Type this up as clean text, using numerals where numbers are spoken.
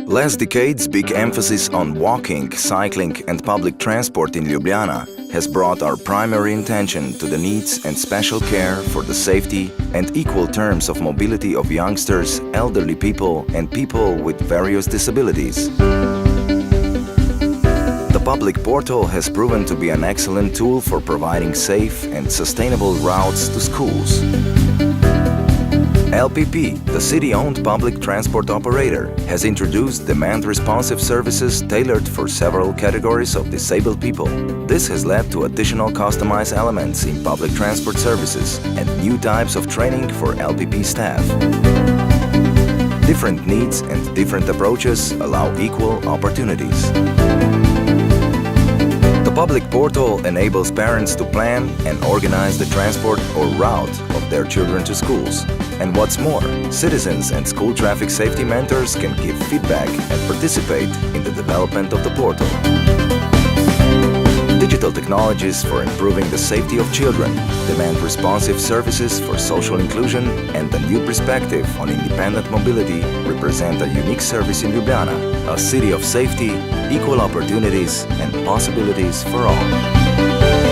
Last decade's big emphasis on walking, cycling and public transport in Ljubljana has brought our primary attention to the needs and special care for the safety and equal terms of mobility of youngsters, elderly people and people with various disabilities. The public portal has proven to be an excellent tool for providing safe and sustainable routes to schools. LPP, the city-owned public transport operator, has introduced demand-responsive services tailored for several categories of disabled people. This has led to additional customized elements in public transport services and new types of training for LPP staff. Different needs and different approaches allow equal opportunities. The public portal enables parents to plan and organize the transport or route of their children to schools. And what's more, citizens and school traffic safety mentors can give feedback and participate in the development of the portal. Digital technologies for improving the safety of children, demand-responsive services for social inclusion and a new perspective on independent mobility represent a unique service in Ljubljana, a city of safety, equal opportunities and possibilities for all.